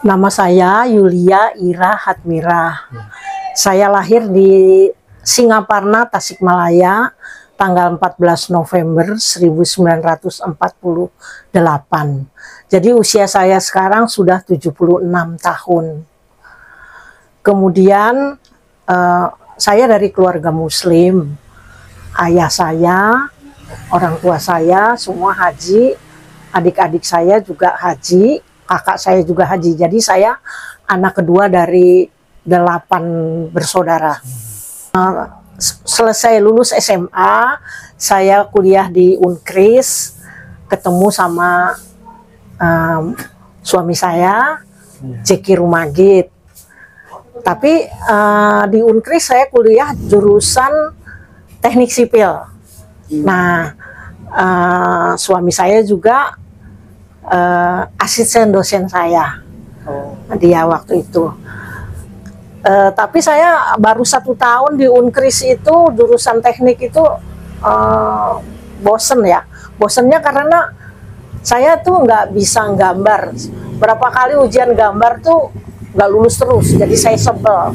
Nama saya Yulia Ira Hatmira. Saya lahir di Singaparna, Tasikmalaya, tanggal 14 November 1948. Jadi usia saya sekarang sudah 76 tahun. Kemudian saya dari keluarga Muslim. Ayah saya, orang tua saya semua haji, adik-adik saya juga haji, kakak saya juga haji. Jadi saya anak kedua dari 8 bersaudara. Selesai lulus SMA, saya kuliah di Unkris, ketemu sama suami saya, Jeki Rumagit. Tapi di Unkris saya kuliah jurusan teknik sipil. Nah, suami saya juga asisten dosen saya, dia waktu itu. Tapi saya baru 1 tahun di Unkris itu, jurusan teknik itu bosen ya. Bosennya karena saya tuh nggak bisa gambar. Berapa kali ujian gambar tuh nggak lulus terus, jadi saya sebel.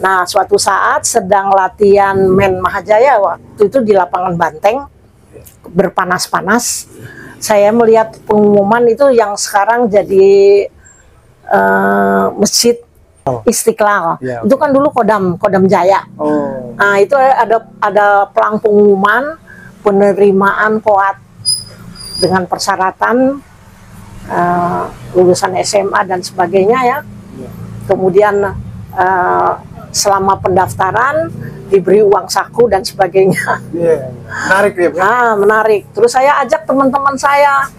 Nah, suatu saat sedang latihan Men Mahajaya, waktu itu di lapangan Banteng, berpanas-panas, saya melihat pengumuman itu yang sekarang jadi Masjid Istiqlal. Ya, itu kan dulu Kodam Jaya. Nah, itu ada pelang pengumuman penerimaan Koat dengan persyaratan lulusan SMA dan sebagainya ya. Kemudian selama pendaftaran diberi uang saku dan sebagainya. Menarik ya, Bro? Menarik. Terus saya ajak teman-teman saya.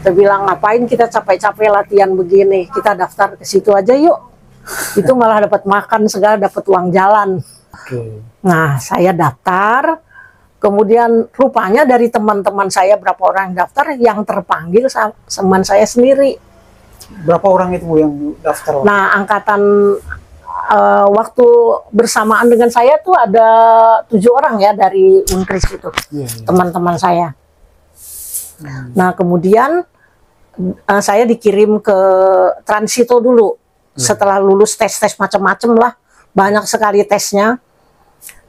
Saya bilang, ngapain kita capek-capek latihan begini, kita daftar ke situ aja yuk. Itu malah dapat makan segala, dapat uang jalan. Nah, saya daftar. Kemudian rupanya dari teman-teman saya berapa orang yang daftar, yang terpanggil teman saya sendiri. Berapa orang itu, Bu, yang daftar? Nah, angkatan waktu bersamaan dengan saya tuh ada 7 orang ya dari Unkris itu, teman-teman saya. Nah, kemudian saya dikirim ke Transito dulu. Setelah lulus tes-tes macam-macam lah, banyak sekali tesnya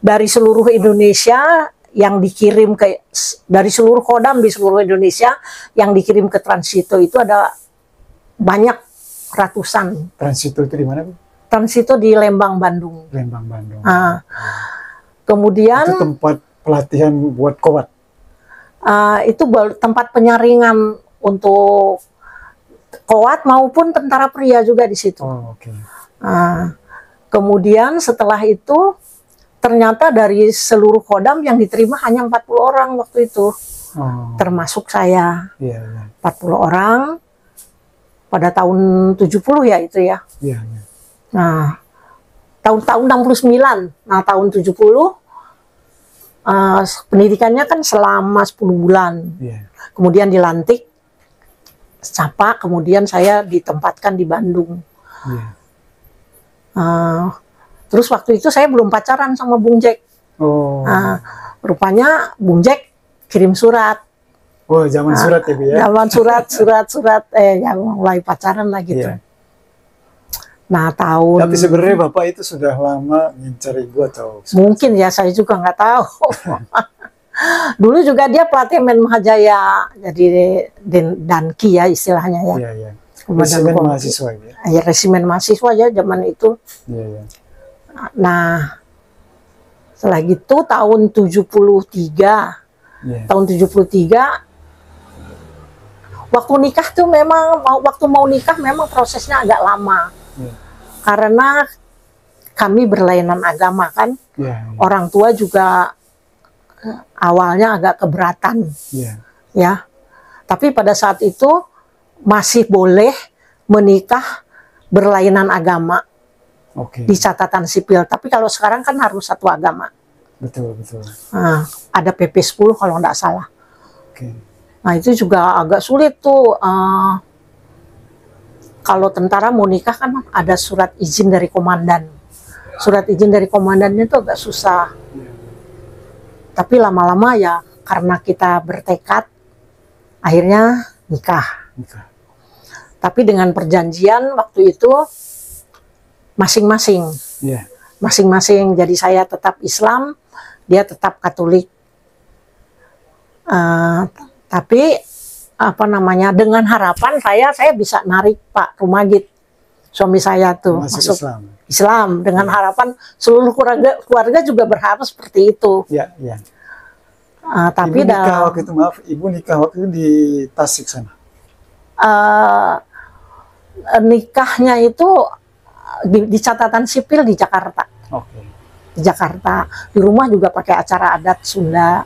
dari seluruh Indonesia. Yang dikirim dari seluruh Kodam di seluruh Indonesia, yang dikirim ke Transito itu ada banyak ratusan. Transito itu di mana, Bu? Transito di Lembang, Bandung. Lembang, Bandung. Kemudian itu tempat pelatihan buat Koat. Itu tempat penyaringan untuk Koat maupun tentara pria juga di situ. Kemudian setelah itu ternyata dari seluruh Kodam yang diterima hanya 40 orang waktu itu, termasuk saya. 40 orang pada tahun 70 ya itu ya. Nah, tahun 69. Nah, tahun 70 pendidikannya kan selama 10 bulan. Kemudian dilantik Capa, kemudian saya ditempatkan di Bandung. Terus waktu itu saya belum pacaran sama Bung Jack. Rupanya Bung Jack kirim surat. Zaman surat ya, Bu, ya? Zaman surat, ya mulai pacaran lah gitu. Nah, Tapi sebenarnya Bapak itu sudah lama ngincar Ibu atau? Mungkin ya, saya juga nggak tahu. Dulu juga dia pelatih Men Mahajaya, jadi Danki ya istilahnya ya. Resimen mahasiswa ya? Resimen mahasiswa ya zaman itu. Nah, setelah gitu tahun 73, tahun 73, waktu nikah tuh memang, waktu mau nikah memang prosesnya agak lama. Karena kami berlainan agama kan, orang tua juga awalnya agak keberatan. Ya, tapi pada saat itu masih boleh menikah berlainan agama. Di catatan sipil, tapi kalau sekarang kan harus satu agama. Betul. Ada PP 10 kalau nggak salah. Nah, itu juga agak sulit tuh. Kalau tentara mau nikah kan ada surat izin dari komandan. Surat izin dari komandannya itu agak susah. Tapi lama-lama ya karena kita bertekad, akhirnya nikah. Tapi dengan perjanjian waktu itu masing-masing. Iya. Masing-masing. Jadi saya tetap Islam, dia tetap Katolik. Tapi apa namanya, dengan harapan saya bisa narik Pak Rumagit, suami saya tuh masuk Islam dengan harapan seluruh keluarga juga berharap seperti itu. Iya, iya. Tapi Ibu nikah waktu itu, maaf, Ibu nikah waktu itu di Tasik sana. Nikahnya itu di catatan sipil di Jakarta. Oke. Di Jakarta. Di rumah juga pakai acara adat Sunda.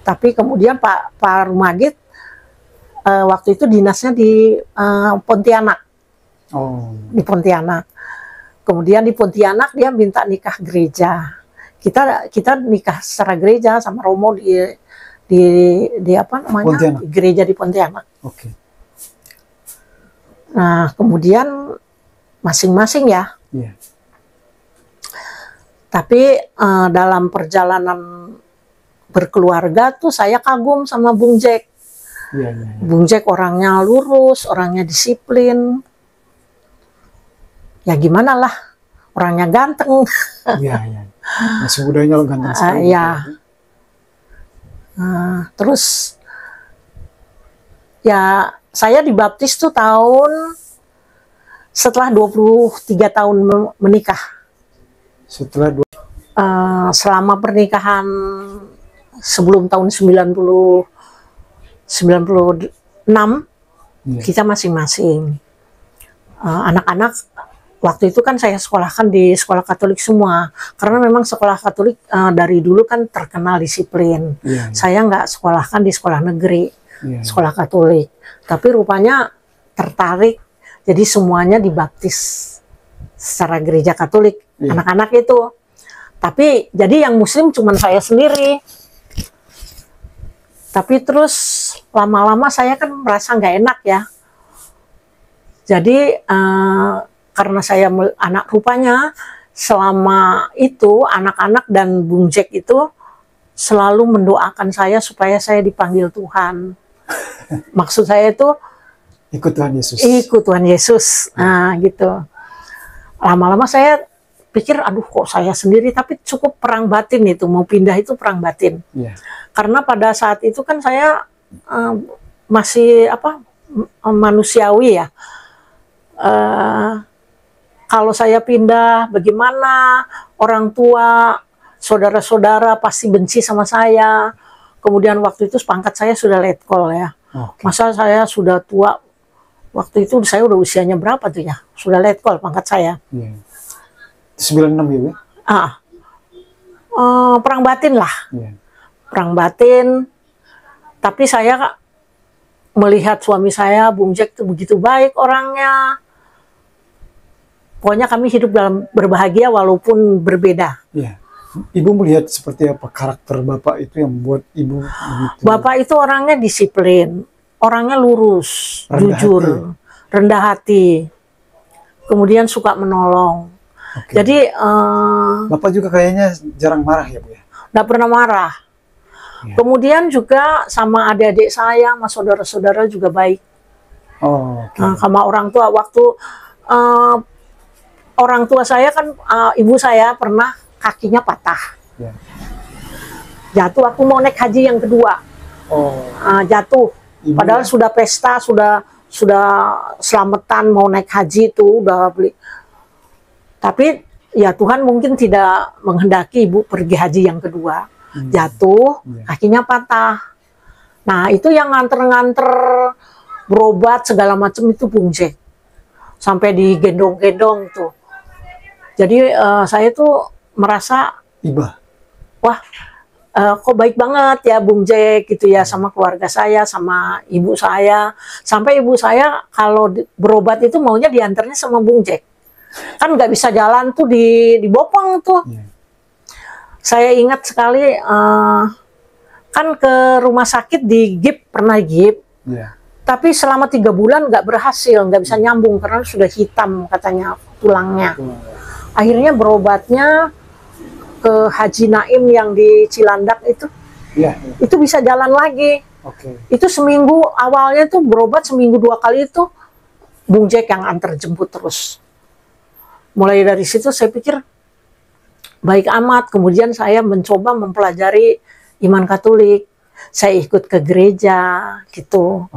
Tapi kemudian Pak Rumagit waktu itu dinasnya di Pontianak. Oh. Di Pontianak. Kemudian di Pontianak dia minta nikah gereja. Kita nikah secara gereja sama Romo di apa namanya? Pontianak. Di gereja di Pontianak. Oke. Nah, kemudian masing-masing ya. Iya. Tapi dalam perjalanan berkeluarga tuh saya kagum sama Bung Jack. Iya, iya. Bung Jack orangnya lurus, orangnya disiplin. Ya gimana lah, orangnya ganteng. Iya, iya. Masih mudanya lo ganteng sekali. Ya. Terus ya saya dibaptis tuh setelah 23 tahun menikah. Setelah Selama pernikahan sebelum tahun 96 kita masing-masing. Anak-anak waktu itu kan saya sekolahkan di sekolah Katolik semua, karena memang sekolah Katolik dari dulu kan terkenal disiplin. Iya, iya. Saya nggak sekolahkan di sekolah negeri, Iya, iya. sekolah Katolik. Tapi rupanya tertarik, jadi semuanya dibaptis secara gereja Katolik, Iya. anak-anak itu. Tapi jadi yang Muslim cuma saya sendiri. Tapi terus lama-lama saya kan merasa nggak enak ya. Jadi karena saya anak, rupanya selama itu anak-anak dan Bung Jack itu selalu mendoakan saya supaya saya dipanggil Tuhan. Maksud saya itu ikut Tuhan Yesus. Ikut Tuhan Yesus. Nah, gitu. Lama-lama saya pikir, aduh kok saya sendiri, tapi cukup perang batin itu, mau pindah itu perang batin. Iya. Karena pada saat itu kan saya masih manusiawi ya. Kalau saya pindah, bagaimana orang tua, saudara-saudara pasti benci sama saya. Kemudian waktu itu pangkat saya sudah letkol ya. Okay. Masa saya sudah tua, waktu itu saya udah usianya berapa tuh ya? Sudah letkol pangkat saya. Yeah. 96 ya, Bu? Perang batin lah. Yeah. Perang batin. Tapi saya melihat suami saya, Bung Jack itu begitu baik orangnya. Pokoknya kami hidup dalam berbahagia walaupun berbeda. Yeah. Ibu melihat seperti apa karakter Bapak itu yang membuat Ibu begitu? Bapak itu orangnya disiplin, orangnya lurus, jujur, rendah hati, kemudian suka menolong. Okay. Jadi Bapak juga kayaknya jarang marah ya, Bu ya? Nggak pernah marah. Yeah. Kemudian juga sama adik-adik saya, sama saudara-saudara juga baik. Oh, okay. Sama orang tua, waktu orang tua saya kan, ibu saya pernah kakinya patah. Yeah. Jatuh waktu mau naik haji yang kedua. Oh. Jatuh. Ibu Padahal ya? sudah pesta, sudah selamatan mau naik haji itu udah beli. Tapi ya Tuhan mungkin tidak menghendaki ibu pergi haji yang kedua. Jatuh, kakinya patah. Nah itu yang nganter-nganter berobat segala macam itu Bung Jack. Sampai digendong-gendong tuh. Jadi saya tuh merasa, wah kok baik banget ya Bung Jack gitu ya, sama keluarga saya, sama ibu saya. Sampai ibu saya kalau berobat itu maunya diantarnya sama Bung Jack. Kan nggak bisa jalan tuh dibopong tuh. Yeah. Saya ingat sekali kan ke rumah sakit di GIP, pernah GIP. Yeah. Tapi selama 3 bulan nggak berhasil, nggak bisa nyambung karena sudah hitam katanya tulangnya. Akhirnya berobatnya ke Haji Naim yang di Cilandak itu, itu bisa jalan lagi. Oke. Itu seminggu awalnya tuh berobat seminggu 2 kali itu Bung Jack yang antar jemput terus. Mulai dari situ saya pikir baik amat. Kemudian saya mencoba mempelajari iman Katolik. Saya ikut ke gereja gitu.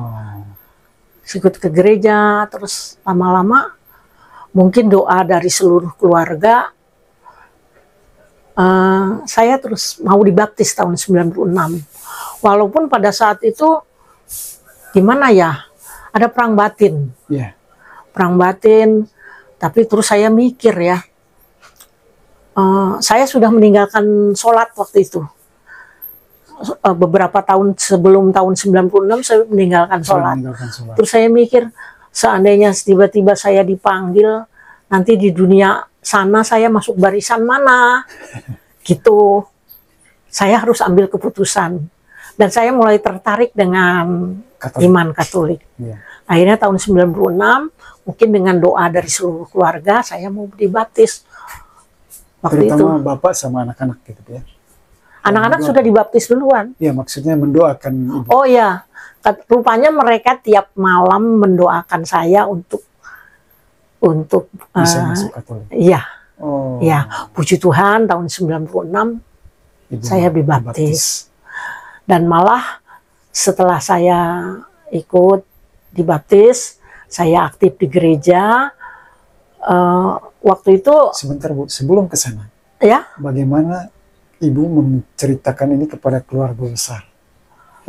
Ikut ke gereja, terus lama-lama mungkin doa dari seluruh keluarga, saya terus mau dibaptis tahun 96. Walaupun pada saat itu gimana ya, ada perang batin. Perang batin, tapi terus saya mikir ya, saya sudah meninggalkan sholat waktu itu. Beberapa tahun sebelum tahun 96 saya meninggalkan sholat. Terus saya mikir, seandainya tiba-tiba saya dipanggil, nanti di dunia sana saya masuk barisan mana? Gitu. Saya harus ambil keputusan. Dan saya mulai tertarik dengan iman Katolik. Akhirnya tahun 96, mungkin dengan doa dari seluruh keluarga, saya mau dibaptis. Waktu Terutama itu. Bapak sama anak-anak gitu ya? Anak-anak sudah dibaptis duluan. Ya, maksudnya mendoakan Ibu. Oh ya, rupanya mereka tiap malam mendoakan saya untuk Bisa masuk Katolik. Iya. Oh. Ya, puji Tuhan tahun 96 Ibu saya dibaptis. Dan malah setelah saya ikut dibaptis, saya aktif di gereja. Waktu itu Sebentar Bu, sebelum ke sana, ya, bagaimana Ibu menceritakan ini kepada keluarga besar?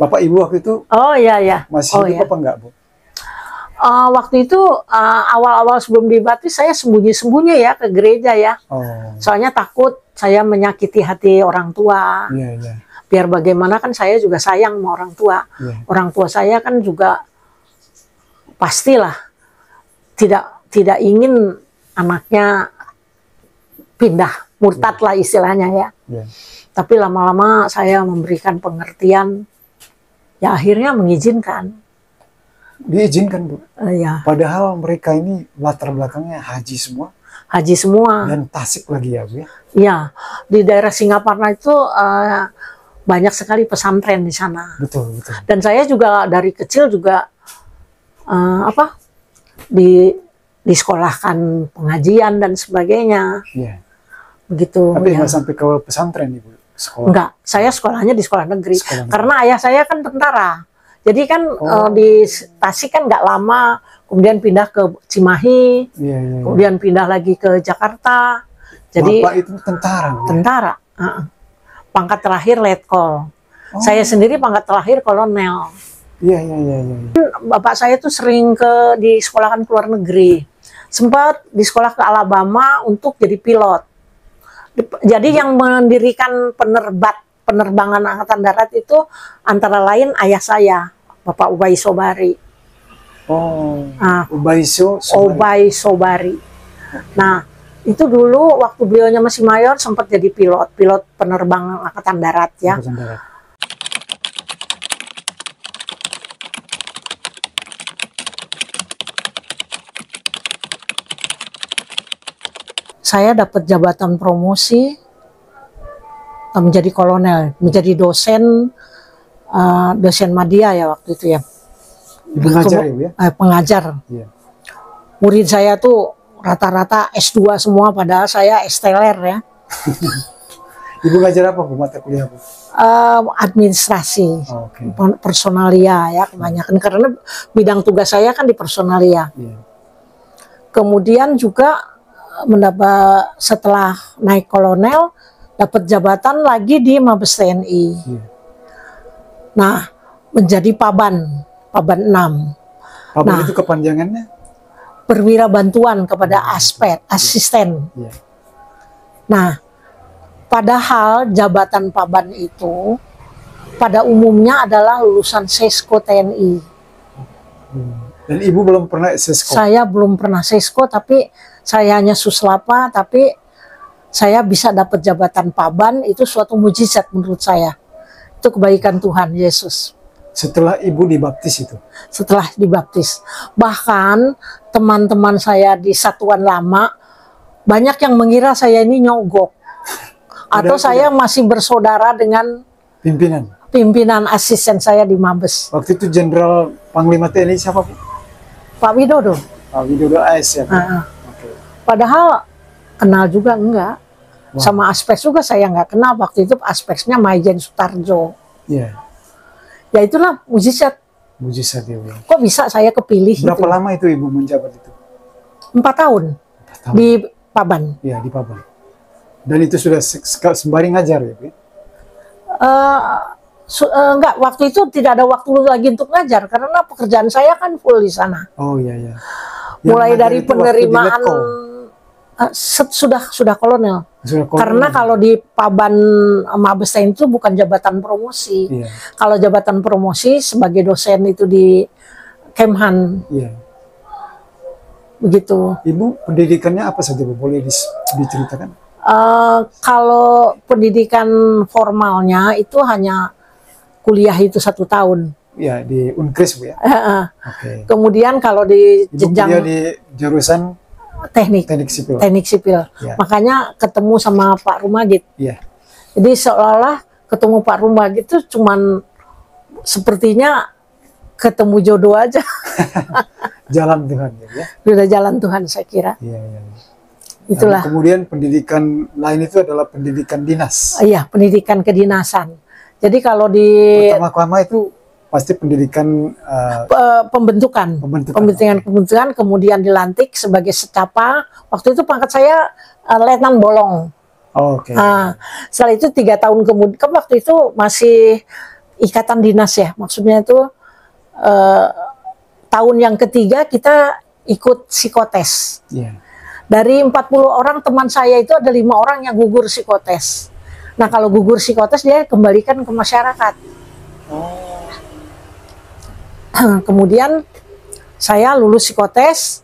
Bapak Ibu waktu itu oh ya. masih hidup apa enggak Bu? Waktu itu awal-awal sebelum dibaptis saya sembunyi-sembunyi ya ke gereja ya. Soalnya takut saya menyakiti hati orang tua. Biar bagaimana kan saya juga sayang sama orang tua. Orang tua saya kan juga pastilah tidak ingin anaknya pindah, murtad lah istilahnya ya. Tapi lama-lama saya memberikan pengertian, ya akhirnya mengizinkan. Diizinkan Bu? Ya. Padahal mereka ini latar belakangnya haji semua. Haji semua. Dan Tasik lagi ya Bu ya? Iya, di daerah Singaparna itu banyak sekali pesantren di sana. Betul. Dan saya juga dari kecil juga disekolahkan pengajian dan sebagainya. Begitu. Tapi nggak sampai ke pesantren Ibu? Sekolah. Enggak, saya sekolahnya di sekolah negeri. Karena ayah saya kan tentara. Jadi kan di Tasik kan nggak lama, kemudian pindah ke Cimahi, kemudian pindah lagi ke Jakarta. Jadi Bapak itu tentara? Tentara. Pangkat terakhir letkol. Saya sendiri pangkat terakhir kolonel. Iya. Bapak saya tuh sering disekolahkan ke luar negeri. Sempat di sekolah ke Alabama untuk jadi pilot. Jadi yang mendirikan penerbangan Angkatan Darat itu antara lain ayah saya, Bapak Ubay Sobari. Ubay Sobari. Nah, itu dulu waktu beliaunya masih mayor sempat jadi pilot penerbang Angkatan Darat ya. Saya dapat jabatan promosi menjadi kolonel, menjadi dosen madya ya waktu itu ya. Pengajar ya? Pengajar. Murid saya tuh rata-rata S2 semua, padahal saya S-teler ya. Ibu ngajar apa Bu, mata kuliah Bu? Administrasi, personalia ya kebanyakan, karena bidang tugas saya kan di personalia. Kemudian juga mendapat setelah naik kolonel dapat jabatan lagi di Mabes TNI. Nah, menjadi Paban 6. Paban itu kepanjangannya? Perwira bantuan kepada asisten. Nah, padahal jabatan Paban itu pada umumnya adalah lulusan Sesko TNI. Dan Ibu belum pernah Sesko? Saya belum pernah Sesko, tapi saya hanya Suslapa, tapi saya bisa dapat jabatan Paban, itu suatu mujizat menurut saya. Itu kebaikan Tuhan Yesus. Setelah Ibu dibaptis itu? Setelah dibaptis. Bahkan teman-teman saya di satuan lama, banyak yang mengira saya ini nyogok. Atau saya masih bersaudara dengan pimpinan asisten saya di Mabes. Waktu itu Jenderal Panglima TNI siapa, Bu? Pak Widodo. Pak Widodo AS ya, Bu? Oke. Padahal kenal juga enggak. Wah. Sama aspek juga saya nggak kenal. Waktu itu aspeknya Maijen Sutarjo. Iya. Ya itulah mujizat. Mujizat ya, Bu. Kok bisa saya kepilih? Berapa gitu. lama itu Ibu menjabat itu? 4 tahun. 4 tahun. Di Paban. Iya, di Paban. Dan itu sudah sembari ngajar ya, Bu? Enggak, waktu itu tidak ada waktu lagi untuk ngajar karena pekerjaan saya kan full di sana. Oh iya iya. Mulai ngajar dari itu waktu di penerimaan Letko? sudah kolonel. Sudah kolonel. Karena kalau di Paban Mabes TNI itu bukan jabatan promosi. Iya. Kalau jabatan promosi sebagai dosen itu di Kemhan Iya. begitu. Ibu pendidikannya apa saja, Bu? Boleh diceritakan? Kalau pendidikan formalnya itu hanya kuliah itu 1 tahun. Ya, di Unkris, Bu ya. Oke. Kemudian kalau di Ibu jenjang kuliah di jurusan teknik sipil. teknik sipil, Ya. makanya ketemu sama Pak Rumagit. Iya. Jadi seolah-olah ketemu Pak Rumagit itu cuman sepertinya ketemu jodoh aja. Jalan Tuhan ya. Sudah jalan Tuhan saya kira. Iya, iya. Itulah. Dan kemudian pendidikan lain itu adalah pendidikan dinas. Iya, pendidikan kedinasan. Jadi kalau di Pertama-tama itu pasti pendidikan pembentukan, pembentukan, kemudian dilantik sebagai secapa. Waktu itu pangkat saya letnan bolong. Oke. Nah, setelah itu 3 tahun kemudian, kan waktu itu masih ikatan dinas ya, maksudnya itu tahun yang ketiga kita ikut psikotes. Iya. Dari 40 orang teman saya itu ada 5 orang yang gugur psikotes. Nah kalau gugur psikotes dia kembalikan ke masyarakat. Kemudian saya lulus psikotes,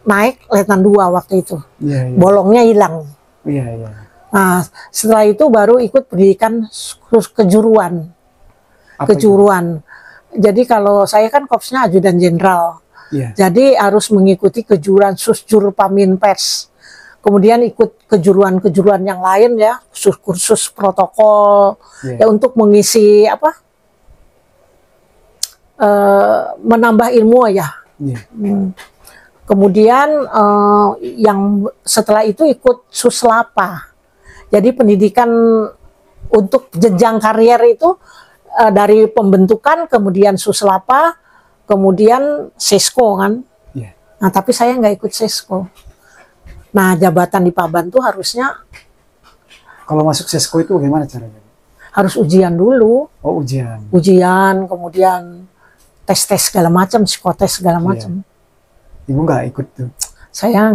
naik letnan 2 waktu itu. Iya, iya. Bolongnya hilang. Iya, iya. Nah setelah itu baru ikut pendidikan kejuruan. Apa Kejuruan. Jadi kalau saya kan korpsnya ajudan jenderal. Iya. Jadi harus mengikuti kejuruan susjur pamin pers. Kemudian ikut kejuruan-kejuruan yang lain ya, kursus protokol ya untuk mengisi apa? Menambah ilmu ya. Iya. Kemudian yang setelah itu ikut suslapa. Jadi pendidikan untuk jenjang karier itu dari pembentukan kemudian suslapa, kemudian sesko kan. Iya. Nah tapi saya nggak ikut sesko. Nah jabatan di Paban tuh harusnya Kalau masuk sesko itu bagaimana caranya? harus ujian dulu. Oh, ujian. Ujian, kemudian tes-tes segala macam, psikotes segala macam. Ibu nggak ikut tuh? Saya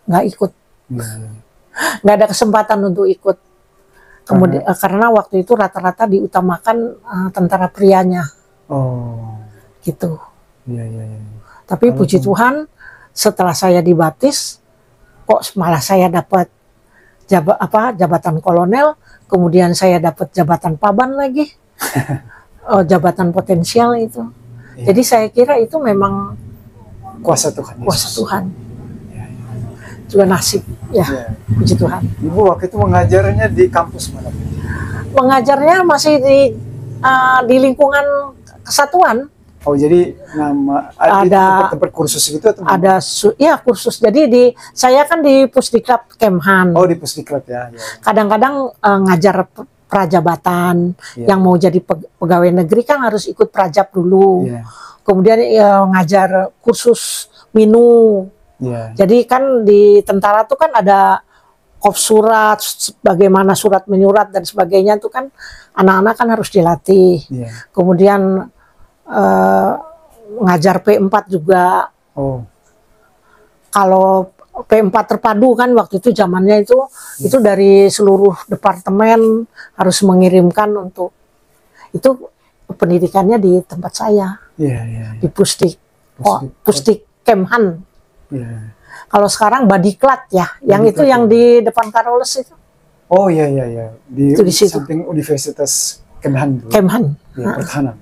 nggak ikut, Iya. nggak ada kesempatan untuk ikut. Kemudian karena waktu itu rata-rata diutamakan tentara prianya, Oh. gitu. Iya, iya, iya. Tapi puji Tuhan, setelah saya dibaptis, kok malah saya dapat jabatan kolonel, kemudian saya dapat jabatan paban lagi, jabatan potensial itu. Iya. Jadi saya kira itu memang Kuasa Tuhan Yesus. kuasa Tuhan, Iya, iya. juga nasib, ya, Iya. puji Tuhan. Ibu waktu itu mengajarnya di kampus mana? Mengajarnya masih di lingkungan kesatuan. Oh, jadi nama Ada tempat kursus gitu atau ada ya kursus. Jadi saya kan di Pusdiklat Kemhan. Oh, di Pusdiklat ya. Ya. Kadang-kadang ngajar prajabatan, Iya. yang mau jadi pegawai negeri kan harus ikut prajab dulu. Iya. Kemudian ngajar kursus minu. Iya. Jadi kan di tentara tuh kan ada kopsurat, bagaimana surat menyurat dan sebagainya itu kan anak-anak kan harus dilatih. Iya. Kemudian ngajar P4 juga. Oh. Kalau P4 terpadu kan waktu itu zamannya itu dari seluruh departemen harus mengirimkan untuk itu pendidikannya di tempat saya, Iya, iya. di Pusdik Kemhan. Iya. Kalau sekarang Badiklat ya, yang itu yang di depan Karoles itu. Oh, iya, iya, iya. Di Itu di situ. samping Universitas Kemhan. Kemhan. Ya, pertahanan.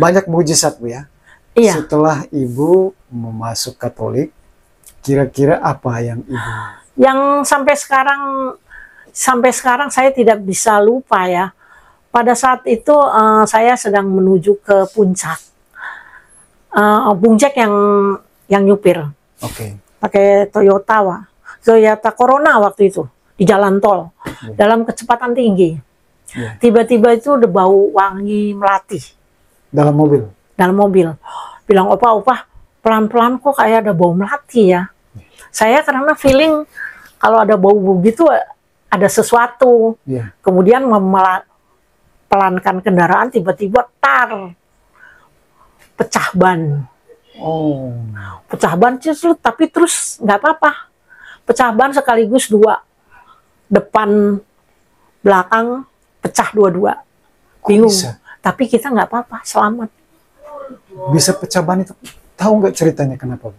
Banyak mujizat, Bu ya. Iya. Setelah Ibu masuk Katolik, kira-kira apa yang Ibu? Yang sampai sekarang saya tidak bisa lupa ya. pada saat itu saya sedang menuju ke puncak. Bung Jack yang nyupir. Oke. Pakai Toyota Corona waktu itu di jalan tol dalam kecepatan tinggi. Tiba-tiba itu udah bau wangi melati Dalam mobil. Bilang, opa pelan-pelan kok kayak ada bau melati ya. Saya karena feeling kalau ada bau-bau gitu ada sesuatu. Kemudian pelankan kendaraan, tiba-tiba pecah ban. Pecah ban tapi terus nggak apa-apa. Pecah ban sekaligus 2, depan belakang pecah dua-dua. Bingung. Tapi kita nggak apa-apa, selamat. Bisa pecah ban itu, tahu nggak ceritanya kenapa?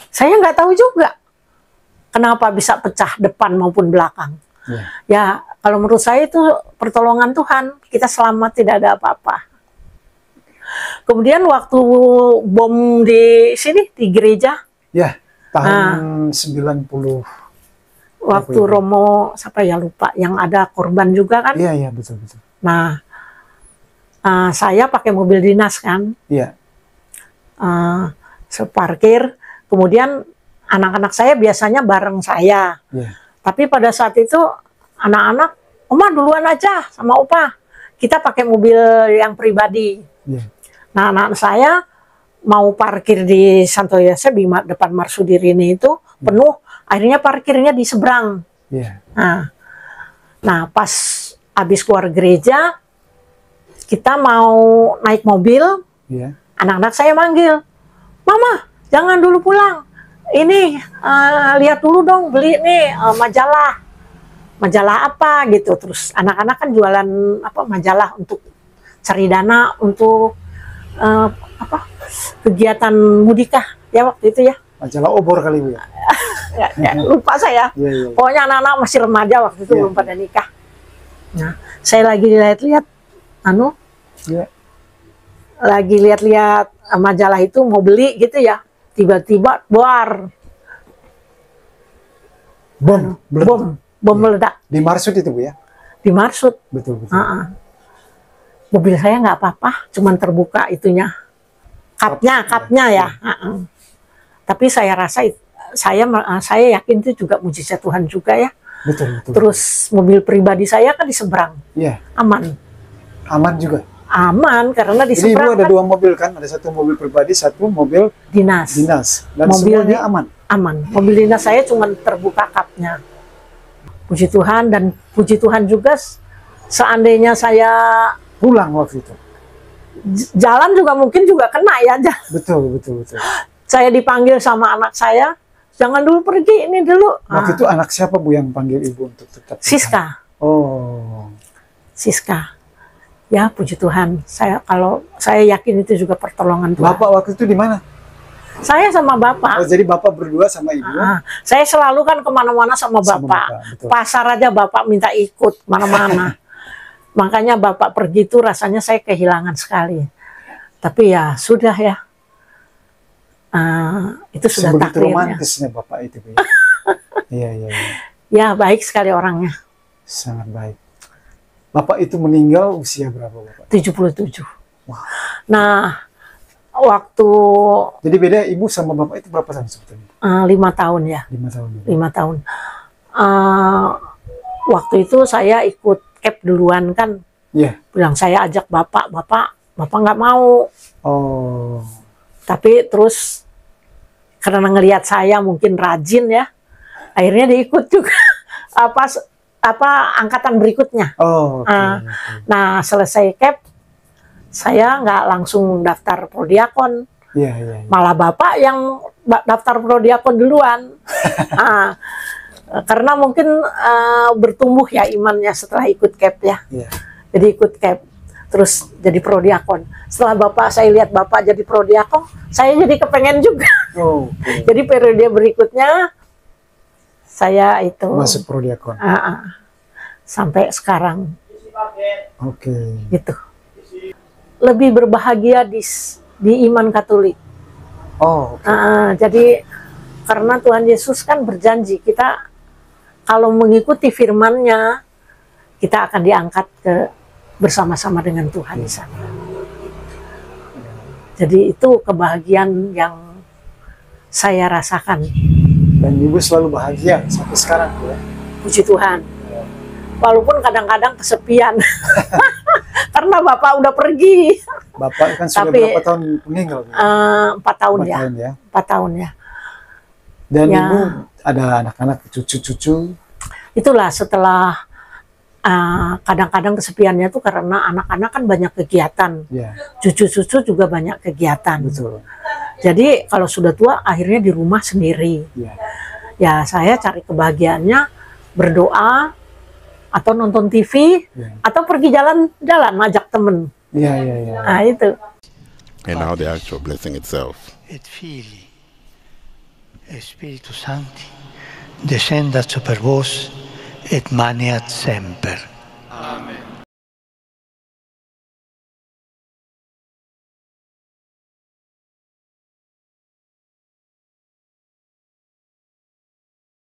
Saya nggak tahu juga kenapa bisa pecah depan maupun belakang. Ya kalau menurut saya itu pertolongan Tuhan, kita selamat, tidak ada apa-apa. Kemudian waktu bom di sini, di gereja. Tahun 90. Waktu Romo, siapa ya lupa, yang ada korban juga kan. Iya, betul. Nah, saya pakai mobil dinas kan. Separkir, kemudian anak-anak saya biasanya bareng saya. Tapi pada saat itu, anak-anak, Oma duluan aja sama Opa. Kita pakai mobil yang pribadi. Nah, anak saya mau parkir di Santo Yosef di depan Marsudirini itu penuh, akhirnya parkirnya di seberang. Nah, pas habis keluar gereja, kita mau naik mobil, anak-anak saya manggil, Mama, jangan dulu pulang. Ini lihat dulu dong, beli nih majalah apa gitu. Terus anak-anak kan jualan majalah untuk cari dana untuk kegiatan mudikah ya waktu itu ya. Majalah obor kali Bu ya. Lupa saya. Pokoknya anak-anak masih remaja waktu itu, belum pada nikah. Nah, saya lagi lihat-lihat lagi lihat-lihat majalah itu mau beli gitu ya. Tiba-tiba bom meledak. Di Marsud itu Bu ya? Di Marsud. Betul. Mobil saya nggak apa-apa, cuman terbuka itunya, kapnya ya. Tapi saya rasa saya yakin itu juga mujizat Tuhan juga ya. Betul. Terus mobil pribadi saya kan di seberang. Aman juga. Aman karena di seberang. Jadi Ibu ada 2 mobil kan, ada 1 mobil pribadi, 1 mobil dinas. Dan semuanya aman. Mobil dinas saya cuma terbuka kapnya. Puji Tuhan, dan puji Tuhan juga seandainya saya pulang waktu itu, jalan juga mungkin juga kena ya. Betul. Saya dipanggil sama anak saya, jangan dulu pergi, ini dulu. Waktu itu anak siapa Bu yang panggil Ibu untuk tetap? Siska. Siska. Ya puji Tuhan, saya yakin itu juga pertolongan Tuhan. Bapak waktu itu di mana? Saya sama Bapak. Jadi Bapak berdua sama Ibu? Saya selalu kan kemana-mana sama Bapak. Pasar aja Bapak minta ikut kemana-mana. Makanya Bapak pergi itu rasanya saya kehilangan sekali. Tapi ya sudah ya. Itu sudah takdirnya. Romantisnya Bapak itu. Iya. Ya baik sekali orangnya. Sangat baik. Bapak itu meninggal usia berapa Bapak? 77. Nah, waktu... Jadi beda Ibu sama Bapak itu berapa tahun sebetulnya? 5 tahun ya. 5 tahun. Waktu itu saya ikut cap duluan kan. Bilang saya ajak Bapak nggak mau. Tapi terus karena ngelihat saya mungkin rajin ya, akhirnya diikut juga angkatan berikutnya. Nah selesai cap, saya nggak langsung daftar prodiakon. Malah Bapak yang daftar prodiakon duluan. Karena mungkin bertumbuh ya imannya setelah ikut cap ya. Jadi ikut cap, terus jadi prodiakon. Setelah saya lihat Bapak jadi prodiakon, saya jadi kepengen juga. Jadi periode berikutnya saya itu masuk prodiakon. Sampai sekarang. Gitu. Lebih berbahagia di iman Katolik. Jadi karena Tuhan Yesus kan berjanji kita kalau mengikuti firman-Nya, kita akan diangkat ke bersama-sama dengan Tuhan di sana. Jadi itu kebahagiaan yang saya rasakan. Dan ibu selalu bahagia sampai sekarang ya. Puji Tuhan. Walaupun kadang-kadang kesepian. Karena Bapak udah pergi. Bapak kan sudah Tapi, berapa tahun meninggal? 4 tahun ya. 4 tahun ya. Dan Ya. ibu ada anak-anak, cucu-cucu. Itulah setelah kadang-kadang kesepiannya tuh karena anak-anak kan banyak kegiatan. Ya, Cucu-cucu juga banyak kegiatan. betul. Jadi kalau sudah tua akhirnya di rumah sendiri. Ya. Ya saya cari kebahagiaannya berdoa atau nonton TV Ya. atau pergi jalan-jalan ngajak temen. Iya, iya, iya. Nah itu. And now the actual blessing itself. Et Filii, et Spiritus Sancti, descendat super vos, et maneat semper.